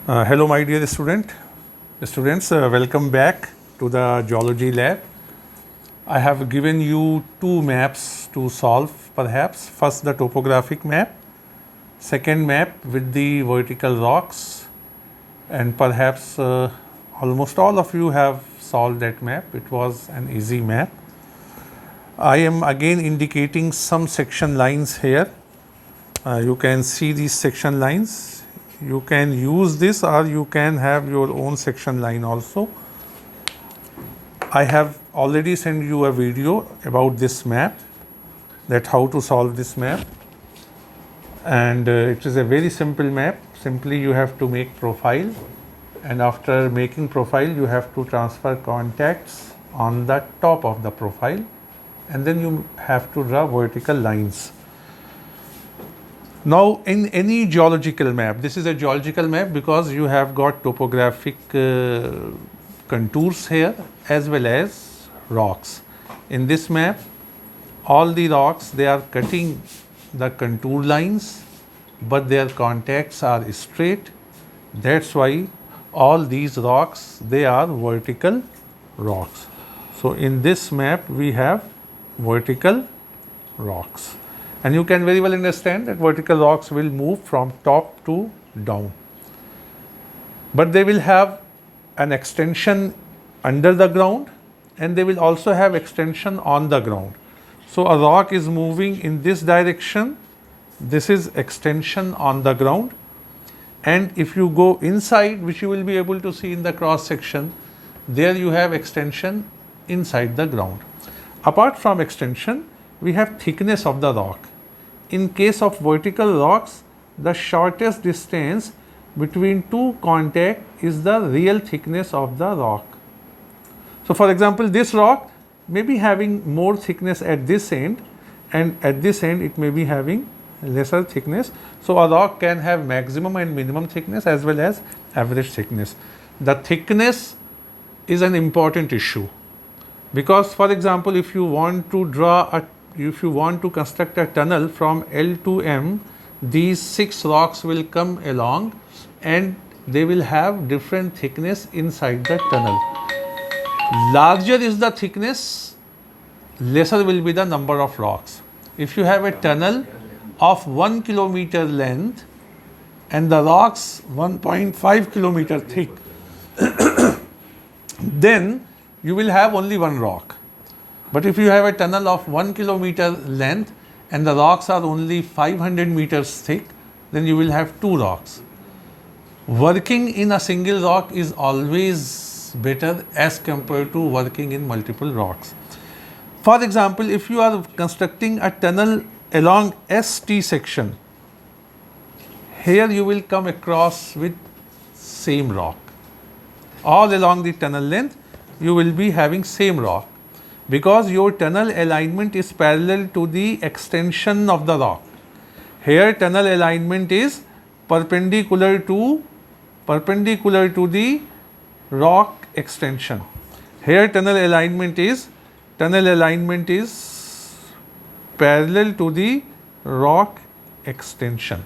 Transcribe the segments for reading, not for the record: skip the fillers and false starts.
Hello my dear students, welcome back to the geology lab. I have given you two maps to solve perhaps. First the topographic map, second map with the vertical rocks, and perhaps almost all of you have solved that map. It was an easy map. I am again indicating some section lines here. You can see these section lines. You can use this or you can have your own section line also. I have already sent you a video about this map, that how to solve this map, and it is a very simple map. Simply you have to make profile, and after making profile you have to transfer contacts on the top of the profile, and then you have to draw vertical lines. Now in any geological map, this is a geological map because you have got topographic contours here as well as rocks. In this map, all the rocks, they are cutting the contour lines, but their contacts are straight. That's why all these rocks, they are vertical rocks. So in this map we have vertical rocks. And you can very well understand that vertical rocks will move from top to down. But they will have an extension under the ground and they will also have extension on the ground. So a rock is moving in this direction. This is extension on the ground. And if you go inside, which you will be able to see in the cross section, there you have extension inside the ground. Apart from extension, we have thickness of the rock. In case of vertical rocks, the shortest distance between two contacts is the real thickness of the rock. So for example, this rock may be having more thickness at this end, and at this end it may be having lesser thickness. So a rock can have maximum and minimum thickness as well as average thickness. The thickness is an important issue because, for example, if you want to construct a tunnel from L to M, these 6 rocks will come along and they will have different thickness inside the tunnel. Larger is the thickness, lesser will be the number of rocks. If you have a tunnel of 1 kilometer length and the rocks 1.5 kilometer thick, then you will have only one rock. But if you have a tunnel of 1 kilometer length and the rocks are only 500 meters thick, then you will have 2 rocks. Working in a single rock is always better as compared to working in multiple rocks. For example, if you are constructing a tunnel along ST section, here you will come across with same rock. All along the tunnel length, you will be having same rock, because your tunnel alignment is parallel to the extension of the rock. Here tunnel alignment is perpendicular to the rock extension. Here tunnel alignment is parallel to the rock extension.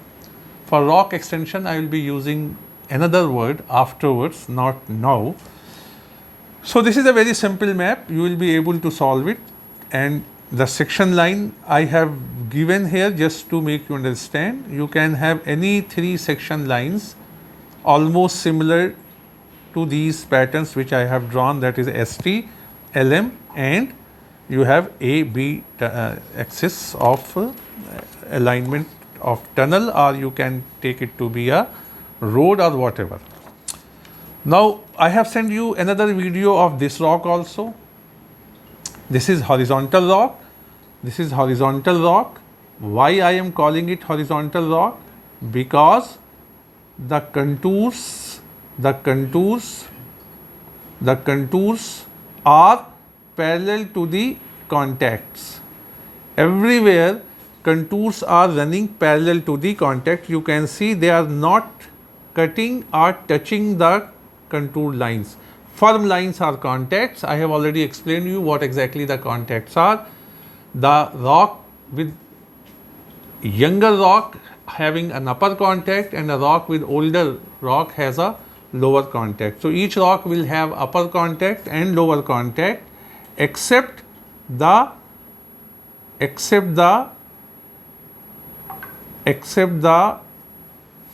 For rock extension, I will be using another word afterwards, not now. So this is a very simple map. You will be able to solve it, and the section line I have given here just to make you understand. You can have any 3 section lines almost similar to these patterns which I have drawn, that is ST, LM, and you have AB axis of alignment of tunnel, or you can take it to be a road or whatever. Now I have sent you another video of this rock also. This is horizontal rock. This is horizontal rock. Why I am calling it horizontal rock? Because the contours are parallel to the contacts. Everywhere contours are running parallel to the contact. You can see they are not cutting or touching the contour lines. Firm lines are contacts. I have already explained you what exactly the contacts are. The rock with younger rock having an upper contact and a rock with older rock has a lower contact. So each rock will have upper contact and lower contact except the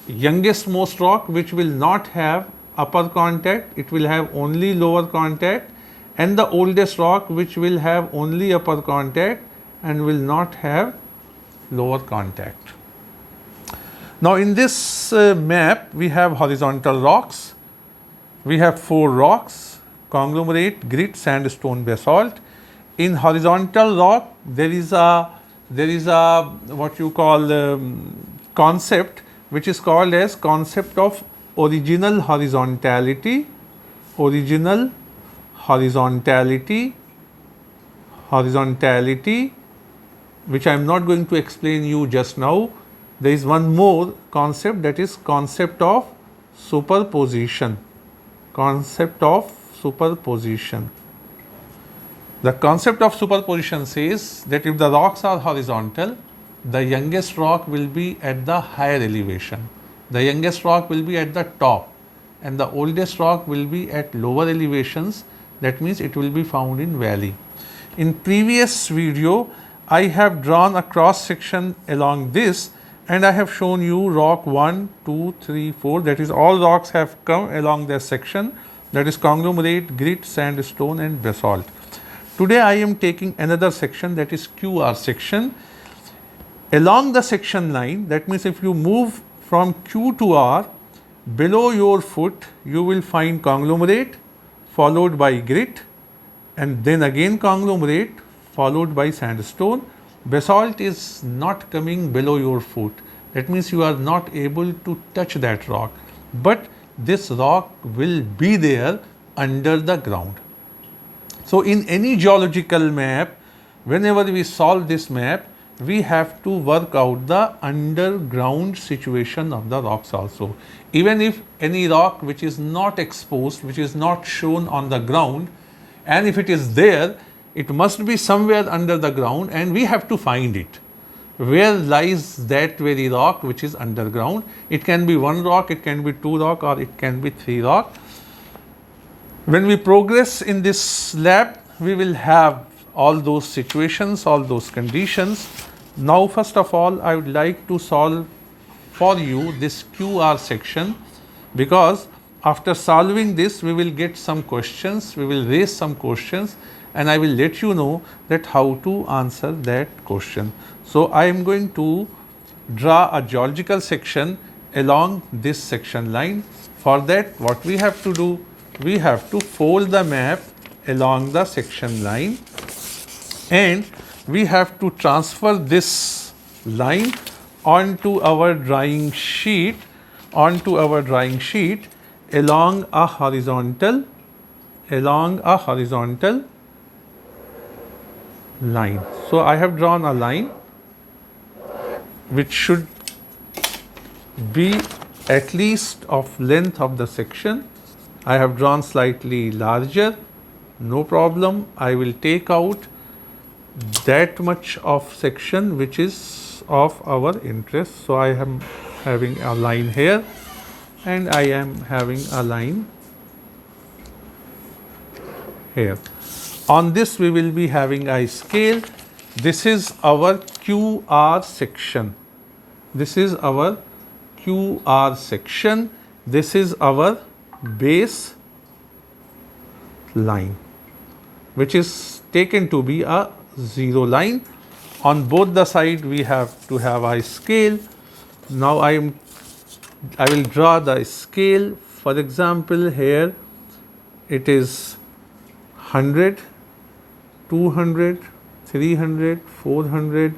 youngest most rock, which will not have upper contact, it will have only lower contact, and the oldest rock, which will have only upper contact and will not have lower contact. Now in this map we have horizontal rocks. We have 4 rocks: conglomerate, grit, sandstone, basalt. In horizontal rock there is a what you call concept which is called as concept of original horizontality, which I am not going to explain you just now. There is one more concept, that is concept of superposition. The concept of superposition says that if the rocks are horizontal, the youngest rock will be at the higher elevation, the youngest rock will be at the top, and the oldest rock will be at lower elevations. That means it will be found in valley. In previous video, I have drawn a cross section along this, and I have shown you rock 1, 2, 3, 4, that is all rocks have come along their section, that is conglomerate, grit, sandstone and basalt. Today I am taking another section, that is QR section. Along the section line, that means if you move from Q to R, below your foot you will find conglomerate followed by grit, and then again conglomerate followed by sandstone. Basalt is not coming below your foot. That means you are not able to touch that rock, but this rock will be there under the ground. So in any geological map, whenever we solve this map, we have to work out the underground situation of the rocks also. Even if any rock which is not exposed, which is not shown on the ground, and if it is there, it must be somewhere under the ground, and we have to find it. Where lies that very rock which is underground? It can be 1 rock, it can be 2 rock, or it can be 3 rock. When we progress in this lab, we will have all those situations, all those conditions. Now first of all, I would like to solve for you this QR section, because after solving this we will get some questions, we will raise some questions, and I will let you know that how to answer that question. So I am going to draw a geological section along this section line. For that, what we have to do, we have to fold the map along the section line, and we have to transfer this line onto our drawing sheet, along a horizontal line. So I have drawn a line which should be at least of length of the section. I have drawn slightly larger, no problem. I will take out that much of section which is of our interest. So I am having a line here, and I am having a line here. On this we will be having a scale. This is our QR section. This is our base line, which is taken to be a 0 line. On both the side we have to have a scale. Now I will draw the scale. For example, here it is 100, 200, 300, 400,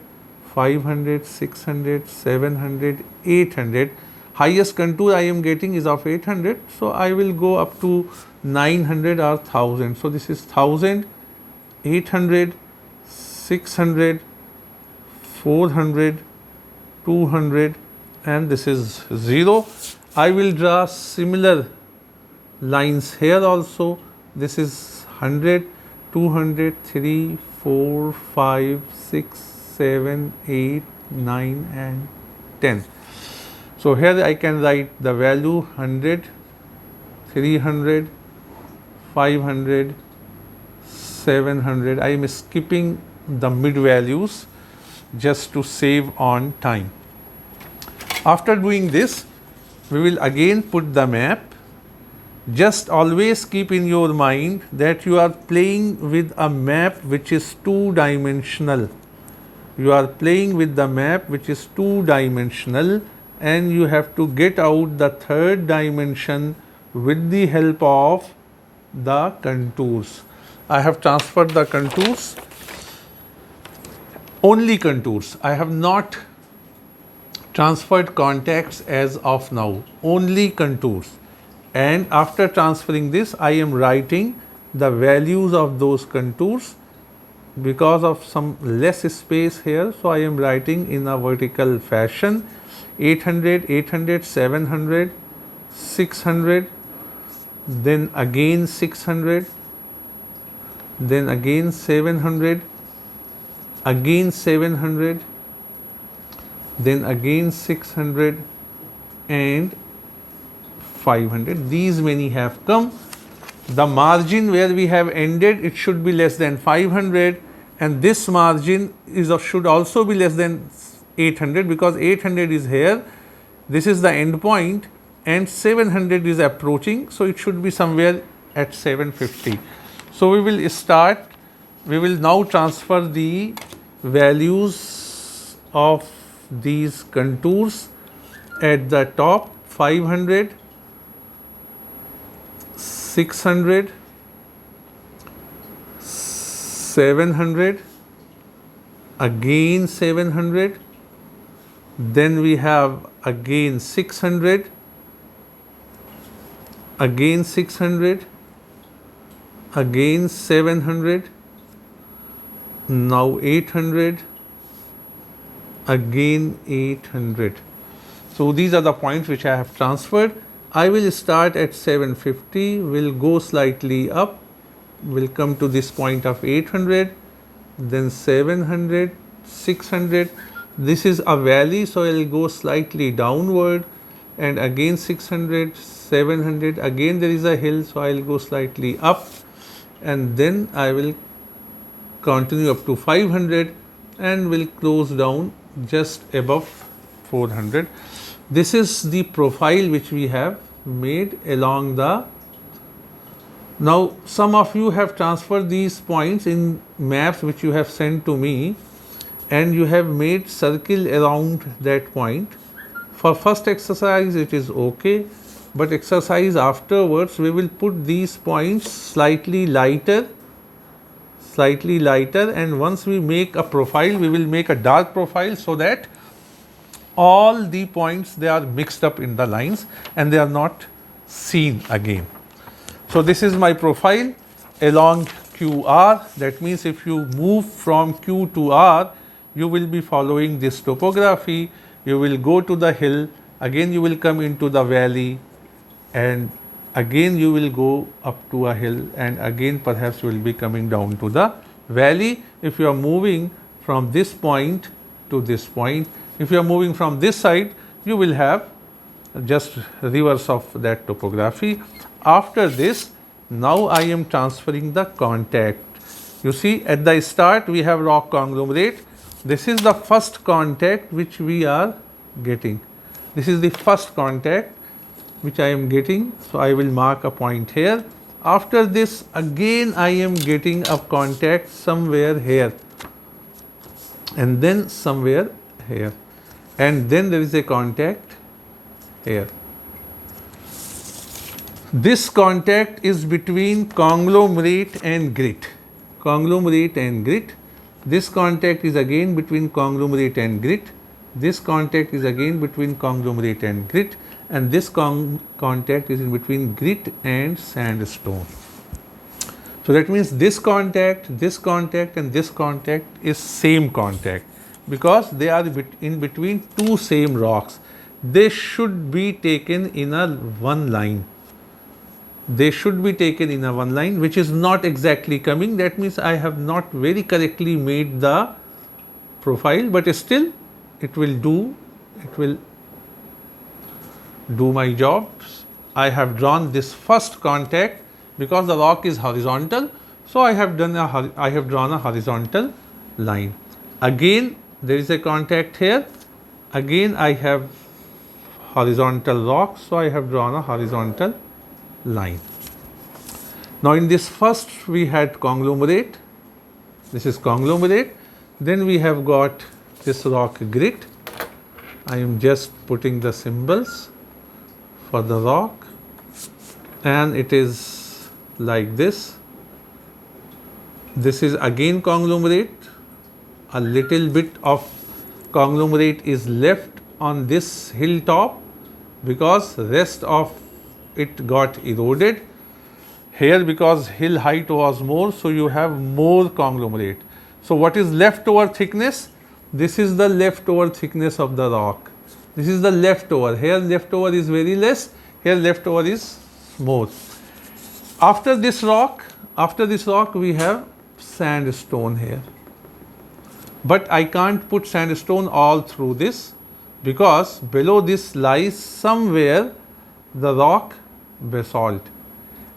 500, 600, 700, 800. Highest contour I am getting is of 800. So I will go up to 900 or 1000. So this is 1000, 800, 600, 400, 200, and this is 0. I will draw similar lines here also. This is 100, 200, 3, 4, 5, 6, 7, 8, 9 and 10. So here I can write the value 100, 300, 500, 700. I am skipping the mid values just to save on time. After doing this, we will again put the map. Just always keep in your mind that you are playing with a map which is two-dimensional. You are playing with the map which is two-dimensional, and you have to get out the third dimension with the help of the contours. I have transferred the contours, only contours. I have not transferred contacts as of now, only contours. And after transferring this, I am writing the values of those contours because of some less space here. So I am writing in a vertical fashion: 800, 800, 700, 600, then again 600, then again 700, again 700, then again 600 and 500. These many have come. The margin where we have ended, it should be less than 500, and this margin should also be less than 800, because 800 is here, this is the end point, and 700 is approaching, so it should be somewhere at 750. So we will now transfer the values of these contours at the top: 500, 600, 700, again 700, then we have again 600, again 600, again 700, now 800, again 800. So these are the points which I have transferred. I will start at 750, will go slightly up, will come to this point of 800, then 700, 600. This is a valley, so I will go slightly downward, and again 600, 700. Again there is a hill, so I will go slightly up, and then I will continue up to 500 and will close down just above 400. This is the profile which we have made along the. Now some of you have transferred these points in maps which you have sent to me, and you have made circle around that point. For first exercise it is okay, but exercise afterwards we will put these points slightly lighter, and once we make a profile, we will make a dark profile, so that all the points, they are mixed up in the lines and they are not seen again. So this is my profile along QR. That means if you move from Q to R, you will be following this topography. You will go to the hill, again you will come into the valley, and again you will go up to a hill, and again perhaps you will be coming down to the valley. If you are moving from this point to this point, if you are moving from this side, you will have just reverse of that topography. After this, now I am transferring the contact. You see, at the start we have rock conglomerate. This is the first contact which we are getting. This is the first contact which I am getting. So I will mark a point here. After this, again I am getting a contact somewhere here, and then somewhere here, and then there is a contact here. This contact is between conglomerate and grit. Conglomerate and grit. This contact is again between conglomerate and grit. This contact is again between conglomerate and grit, and this contact is in between grit and sandstone. So that means this contact, and this contact is same contact, because they are in between two same rocks. They should be taken in a one line. They should be taken in a one line, which is not exactly coming. That means I have not very correctly made the profile, but still it will do. It will do my job. I have drawn this first contact because the rock is horizontal. So, I have drawn a horizontal line. Again there is a contact here. Again I have horizontal rock. So, I have drawn a horizontal line. Now, in this first we had conglomerate. This is conglomerate. Then we have got this rock grit. I am just putting the symbols for the rock, and it is like this. This is again conglomerate. A little bit of conglomerate is left on this hilltop because rest of it got eroded. Here, because hill height was more, so you have more conglomerate. So, what is leftover thickness? This is the leftover thickness of the rock. This is the leftover. Here leftover is very less, here leftover is more. After this rock we have sandstone here. But I can't put sandstone all through this because below this lies somewhere the rock basalt.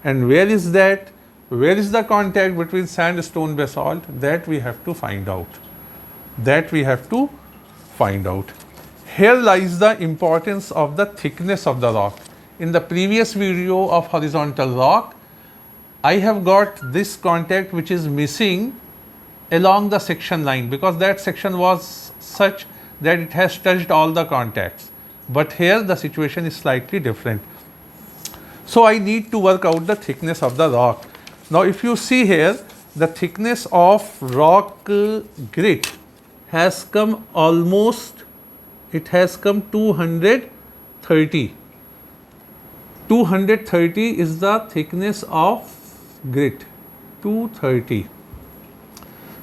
And where is that? Where is the contact between sandstone basalt? That we have to find out. Here lies the importance of the thickness of the rock. In the previous video of horizontal rock, I have got this contact which is missing along the section line because that section was such that it has touched all the contacts. But here the situation is slightly different. So, I need to work out the thickness of the rock. Now, if you see here, the thickness of rock grit has come almost, it has come 230. 230 is the thickness of grit, 230.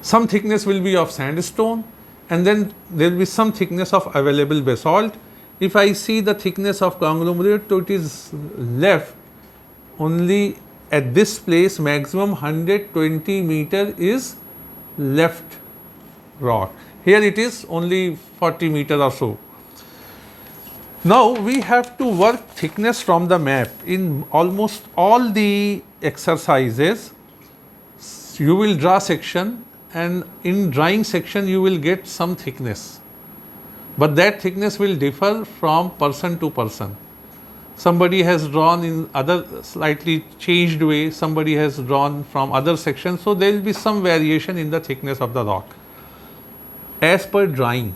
Some thickness will be of sandstone, and then there will be some thickness of available basalt. If I see the thickness of conglomerate, so it is left only at this place maximum 120 meter is left rock. Here it is only 40 meter or so. Now, we have to work thickness from the map. In almost all the exercises, you will draw section, and in drawing section you will get some thickness, but that thickness will differ from person to person. Somebody has drawn in other slightly changed way, somebody has drawn from other sections. So, there will be some variation in the thickness of the rock as per drawing.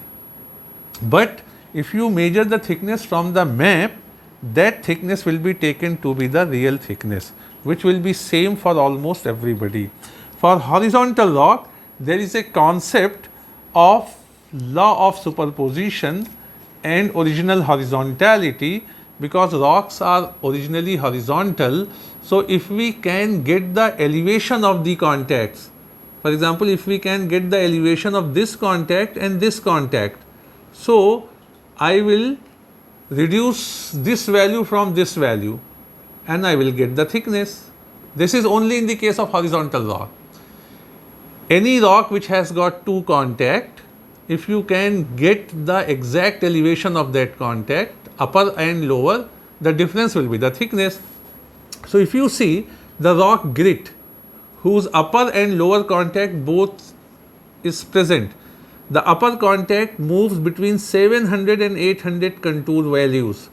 But if you measure the thickness from the map, that thickness will be taken to be the real thickness, which will be same for almost everybody. For horizontal rock, there is a concept of law of superposition and original horizontality, because rocks are originally horizontal. So, if we can get the elevation of the contacts, for example, if we can get the elevation of this contact and this contact, so I will reduce this value from this value and I will get the thickness. This is only in the case of horizontal rock. Any rock which has got two contact, if you can get the exact elevation of that contact, upper and lower, the difference will be the thickness. So, if you see the rock grit, whose upper and lower contact both is present, the upper contact moves between 700 and 800 contour values.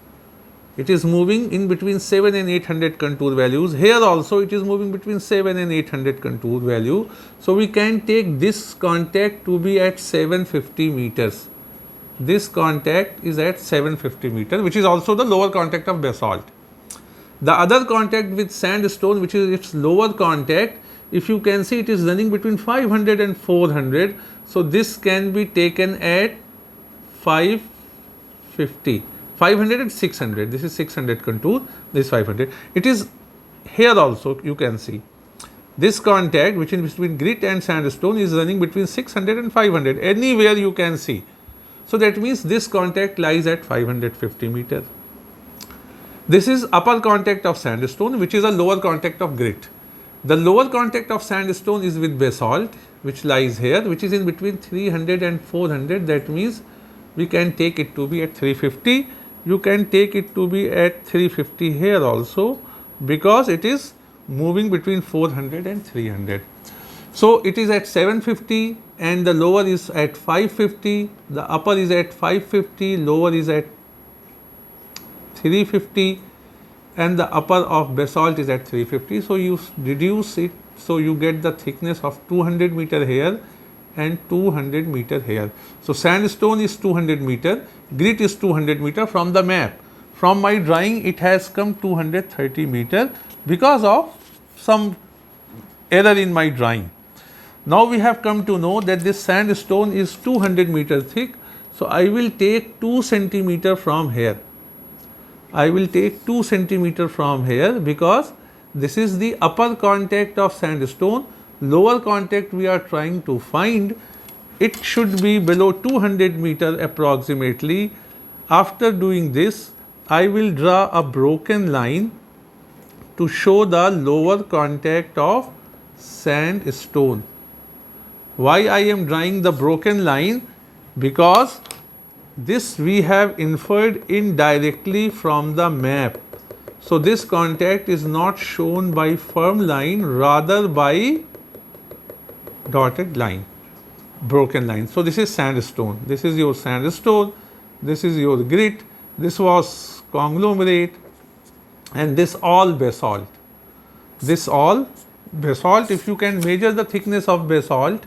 It is moving in between 7 and 800 contour values. Here also it is moving between 7 and 800 contour value. So, we can take this contact to be at 750 meters. This contact is at 750 meters, which is also the lower contact of basalt. The other contact with sandstone, which is its lower contact, if you can see, it is running between 500 and 400. So, this can be taken at 550. 500 and 600, this is 600 contour, this 500. It is here also you can see this contact which is between grit and sandstone is running between 600 and 500, anywhere you can see. So, that means this contact lies at 550 meter. This is upper contact of sandstone, which is a lower contact of grit. The lower contact of sandstone is with basalt, which lies here, which is in between 300 and 400. That means we can take it to be at 350. you can take it to be at 350 here also, because it is moving between 400 and 300. So it is at 750 and the lower is at 550, the upper is at 550, lower is at 350 and the upper of basalt is at 350. So you reduce it, so you get the thickness of 200 meter here and 200 meter here. So sandstone is 200 meter, grit is 200 meter from the map. From my drawing it has come 230 meter because of some error in my drawing. Now we have come to know that this sandstone is 200 meter thick. So I will take 2 centimeter from here. I will take 2 centimeter from here because this is the upper contact of sandstone. Lower contact we are trying to find. It should be below 200 meter approximately. After doing this, I will draw a broken line to show the lower contact of sandstone. Why I am drawing the broken line? Because this we have inferred indirectly from the map. So this contact is not shown by firm line, rather by dotted line, broken line. So this is sandstone. This is your sandstone. This is your grit. This was conglomerate, and this all basalt. This all basalt. If you can measure the thickness of basalt,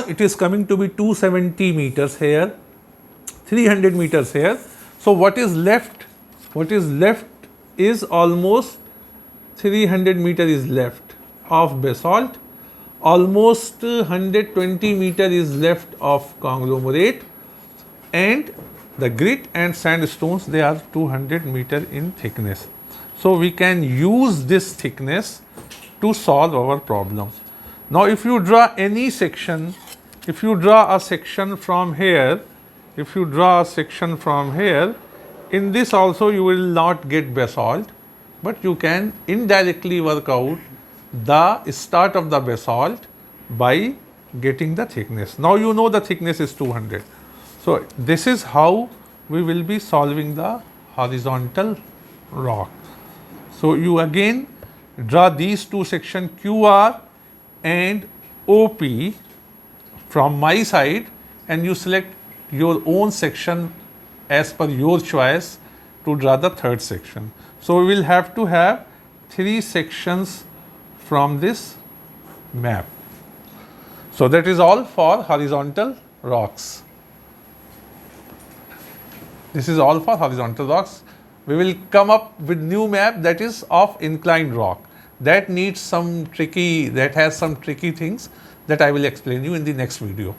it is coming to be 270 meters here, 300 meters here. So what is left? What is left is almost 300 meter is left of basalt. Almost 120 meter is left of conglomerate, and the grit and sandstones, they are 200 meter in thickness. So we can use this thickness to solve our problem. Now if you draw any section, if you draw a section from here, if you draw a section from here, in this also you will not get basalt, but you can indirectly work out the start of the basalt by getting the thickness. Now you know the thickness is 200. So this is how we will be solving the horizontal rock. So you again draw these two sections QR and OP from my side, and you select your own section as per your choice to draw the third section. So we will have to have 3 sections from this map. So that is all for horizontal rocks. This is all for horizontal rocks. We will come up with new map that is of inclined rock. That needs some tricky, that has some tricky things that I will explain you in the next video.